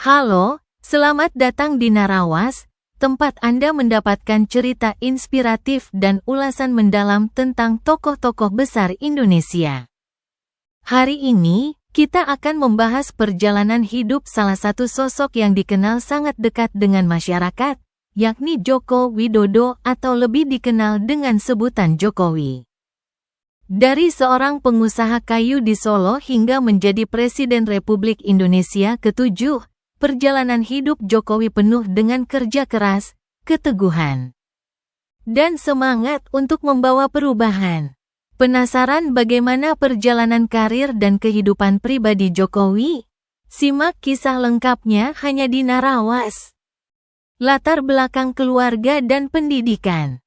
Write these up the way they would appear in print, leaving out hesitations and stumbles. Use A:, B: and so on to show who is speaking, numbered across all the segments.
A: Halo, selamat datang di Narawas, tempat Anda mendapatkan cerita inspiratif dan ulasan mendalam tentang tokoh-tokoh besar Indonesia. Hari ini, kita akan membahas perjalanan hidup salah satu sosok yang dikenal sangat dekat dengan masyarakat, yakni Joko Widodo atau lebih dikenal dengan sebutan Jokowi. Dari seorang pengusaha kayu di Solo hingga menjadi Presiden Republik Indonesia ke-7, perjalanan hidup Jokowi penuh dengan kerja keras, keteguhan, dan semangat untuk membawa perubahan. Penasaran bagaimana perjalanan karir dan kehidupan pribadi Jokowi? Simak kisah lengkapnya hanya di Narawas. Latar belakang keluarga dan pendidikan.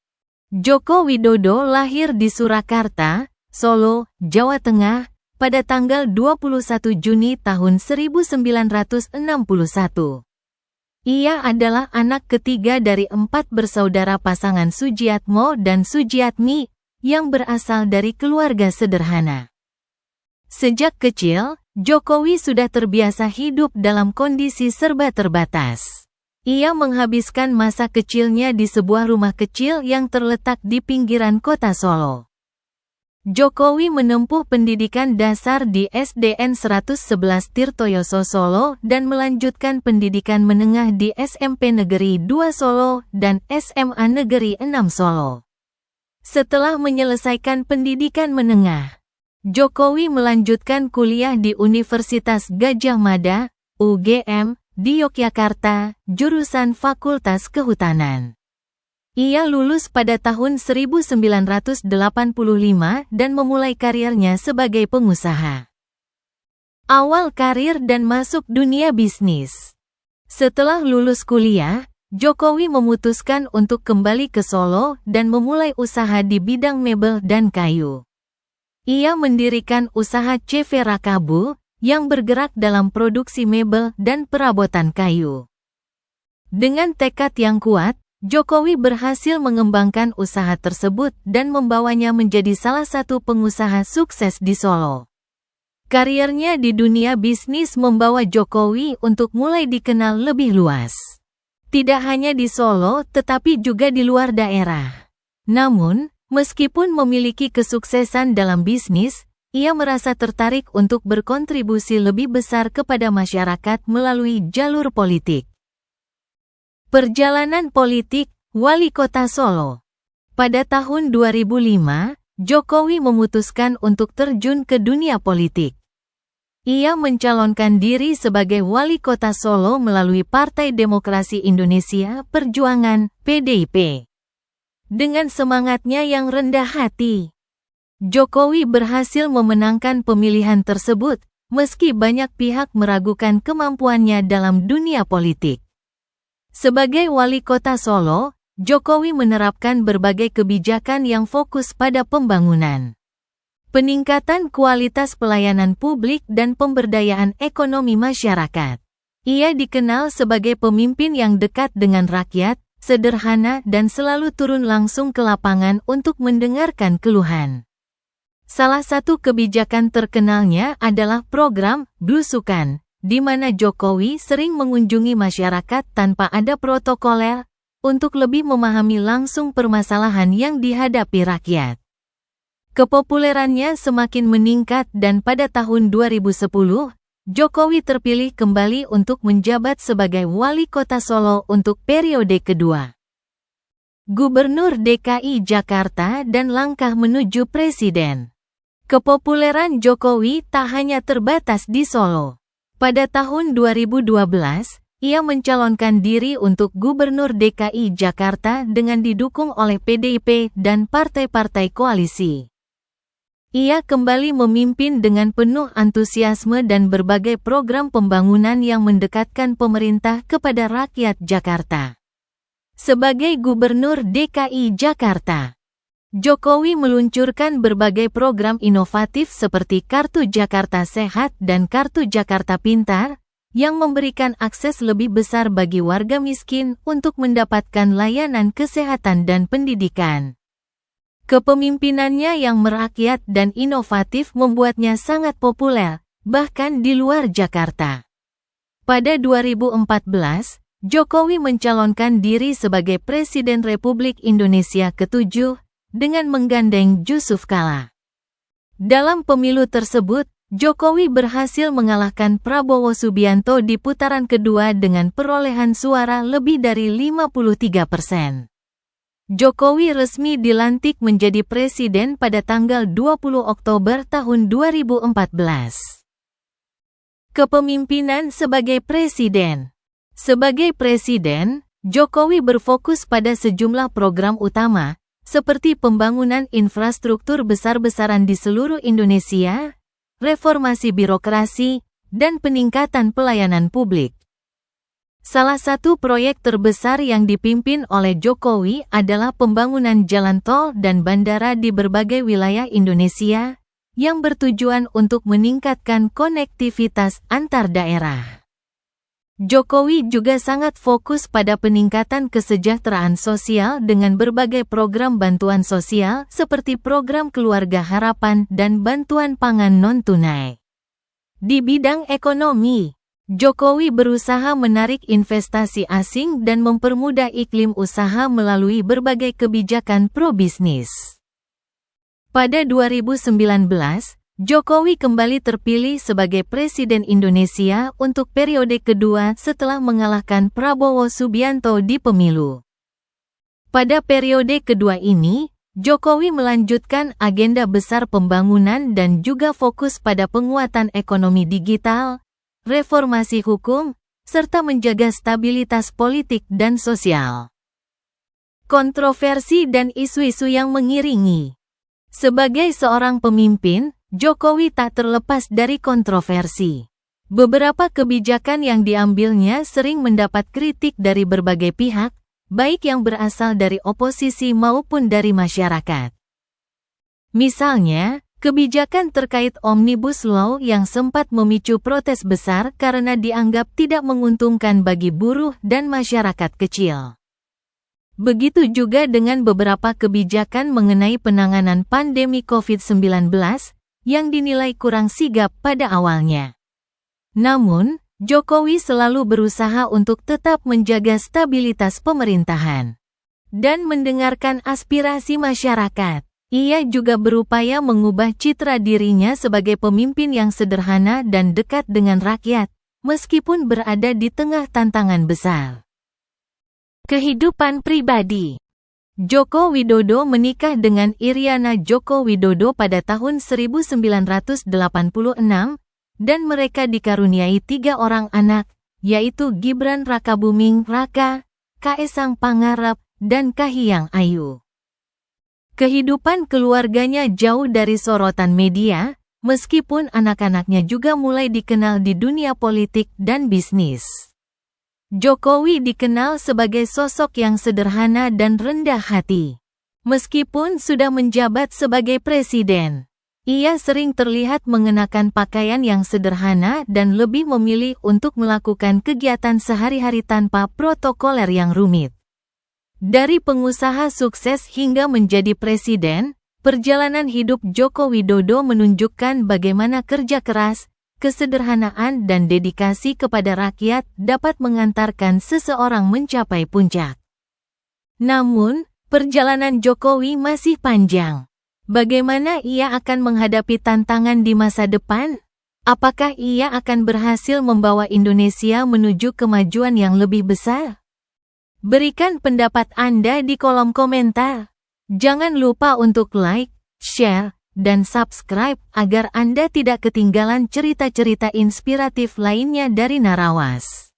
A: Joko Widodo lahir di Surakarta, Solo, Jawa Tengah, pada tanggal 21 Juni tahun 1961. Ia adalah anak ketiga dari 4 bersaudara pasangan Sujiatmo dan Sujiatmi, yang berasal dari keluarga sederhana. Sejak kecil, Jokowi sudah terbiasa hidup dalam kondisi serba terbatas. Ia menghabiskan masa kecilnya di sebuah rumah kecil yang terletak di pinggiran kota Solo. Jokowi menempuh pendidikan dasar di SDN 111 Tirtoyoso Solo dan melanjutkan pendidikan menengah di SMP Negeri 2 Solo dan SMA Negeri 6 Solo. Setelah menyelesaikan pendidikan menengah, Jokowi melanjutkan kuliah di Universitas Gadjah Mada, UGM, di Yogyakarta, jurusan Fakultas Kehutanan. Ia lulus pada tahun 1985 dan memulai karirnya sebagai pengusaha. Awal karir dan masuk dunia bisnis. Setelah lulus kuliah, Jokowi memutuskan untuk kembali ke Solo dan memulai usaha di bidang mebel dan kayu. Ia mendirikan usaha CV Rakabu, yang bergerak dalam produksi mebel dan perabotan kayu. Dengan tekad yang kuat, Jokowi berhasil mengembangkan usaha tersebut dan membawanya menjadi salah satu pengusaha sukses di Solo. Karirnya di dunia bisnis membawa Jokowi untuk mulai dikenal lebih luas. Tidak hanya di Solo tetapi juga di luar daerah. Namun, meskipun memiliki kesuksesan dalam bisnis, ia merasa tertarik untuk berkontribusi lebih besar kepada masyarakat melalui jalur politik. Perjalanan politik, Wali Kota Solo. Pada tahun 2005, Jokowi memutuskan untuk terjun ke dunia politik. Ia mencalonkan diri sebagai Wali Kota Solo melalui Partai Demokrasi Indonesia Perjuangan, PDIP. Dengan semangatnya yang rendah hati, Jokowi berhasil memenangkan pemilihan tersebut, meski banyak pihak meragukan kemampuannya dalam dunia politik. Sebagai Wali Kota Solo, Jokowi menerapkan berbagai kebijakan yang fokus pada pembangunan, peningkatan kualitas pelayanan publik dan pemberdayaan ekonomi masyarakat. Ia dikenal sebagai pemimpin yang dekat dengan rakyat, sederhana dan selalu turun langsung ke lapangan untuk mendengarkan keluhan. Salah satu kebijakan terkenalnya adalah program Blusukan, di mana Jokowi sering mengunjungi masyarakat tanpa ada protokoler, untuk lebih memahami langsung permasalahan yang dihadapi rakyat. Kepopulerannya semakin meningkat dan pada tahun 2010, Jokowi terpilih kembali untuk menjabat sebagai Wali Kota Solo untuk periode kedua. Gubernur DKI Jakarta dan langkah menuju Presiden. Kepopuleran Jokowi tak hanya terbatas di Solo. Pada tahun 2012, ia mencalonkan diri untuk Gubernur DKI Jakarta dengan didukung oleh PDIP dan partai-partai koalisi. Ia kembali memimpin dengan penuh antusiasme dan berbagai program pembangunan yang mendekatkan pemerintah kepada rakyat Jakarta. Sebagai Gubernur DKI Jakarta, Jokowi meluncurkan berbagai program inovatif seperti Kartu Jakarta Sehat dan Kartu Jakarta Pintar, yang memberikan akses lebih besar bagi warga miskin untuk mendapatkan layanan kesehatan dan pendidikan. Kepemimpinannya yang merakyat dan inovatif membuatnya sangat populer, bahkan di luar Jakarta. Pada 2014, Jokowi mencalonkan diri sebagai Presiden Republik Indonesia ke-7 dengan menggandeng Jusuf Kalla. Dalam pemilu tersebut, Jokowi berhasil mengalahkan Prabowo Subianto di putaran kedua dengan perolehan suara lebih dari 53%. Jokowi resmi dilantik menjadi presiden pada tanggal 20 Oktober tahun 2014. Kepemimpinan sebagai presiden. Sebagai presiden, Jokowi berfokus pada sejumlah program utama, seperti pembangunan infrastruktur besar-besaran di seluruh Indonesia, reformasi birokrasi, dan peningkatan pelayanan publik. Salah satu proyek terbesar yang dipimpin oleh Jokowi adalah pembangunan jalan tol dan bandara di berbagai wilayah Indonesia, yang bertujuan untuk meningkatkan konektivitas antar daerah. Jokowi juga sangat fokus pada peningkatan kesejahteraan sosial dengan berbagai program bantuan sosial seperti program Keluarga Harapan dan bantuan pangan non-tunai. Di bidang ekonomi, Jokowi berusaha menarik investasi asing dan mempermudah iklim usaha melalui berbagai kebijakan pro-bisnis. Pada 2019, Jokowi kembali terpilih sebagai Presiden Indonesia untuk periode kedua setelah mengalahkan Prabowo Subianto di pemilu. Pada periode kedua ini, Jokowi melanjutkan agenda besar pembangunan dan juga fokus pada penguatan ekonomi digital, reformasi hukum, serta menjaga stabilitas politik dan sosial. Kontroversi dan isu-isu yang mengiringi. Sebagai seorang pemimpin, Jokowi tak terlepas dari kontroversi. Beberapa kebijakan yang diambilnya sering mendapat kritik dari berbagai pihak, baik yang berasal dari oposisi maupun dari masyarakat. Misalnya, kebijakan terkait Omnibus Law yang sempat memicu protes besar karena dianggap tidak menguntungkan bagi buruh dan masyarakat kecil. Begitu juga dengan beberapa kebijakan mengenai penanganan pandemi COVID-19 yang dinilai kurang sigap pada awalnya. Namun, Jokowi selalu berusaha untuk tetap menjaga stabilitas pemerintahan dan mendengarkan aspirasi masyarakat. Ia juga berupaya mengubah citra dirinya sebagai pemimpin yang sederhana dan dekat dengan rakyat, meskipun berada di tengah tantangan besar. Kehidupan pribadi. Joko Widodo menikah dengan Iriana Joko Widodo pada tahun 1986, dan mereka dikaruniai 3 orang anak, yaitu Gibran Rakabuming Raka, Kaesang Pangarep, dan Kahiyang Ayu. Kehidupan keluarganya jauh dari sorotan media, meskipun anak-anaknya juga mulai dikenal di dunia politik dan bisnis. Jokowi dikenal sebagai sosok yang sederhana dan rendah hati. Meskipun sudah menjabat sebagai presiden, ia sering terlihat mengenakan pakaian yang sederhana dan lebih memilih untuk melakukan kegiatan sehari-hari tanpa protokoler yang rumit. Dari pengusaha sukses hingga menjadi presiden, perjalanan hidup Joko Widodo menunjukkan bagaimana kerja keras, kesederhanaan dan dedikasi kepada rakyat dapat mengantarkan seseorang mencapai puncak. Namun, perjalanan Jokowi masih panjang. Bagaimana ia akan menghadapi tantangan di masa depan? Apakah ia akan berhasil membawa Indonesia menuju kemajuan yang lebih besar? Berikan pendapat Anda di kolom komentar. Jangan lupa untuk like, share, dan subscribe agar Anda tidak ketinggalan cerita-cerita inspiratif lainnya dari Narawas.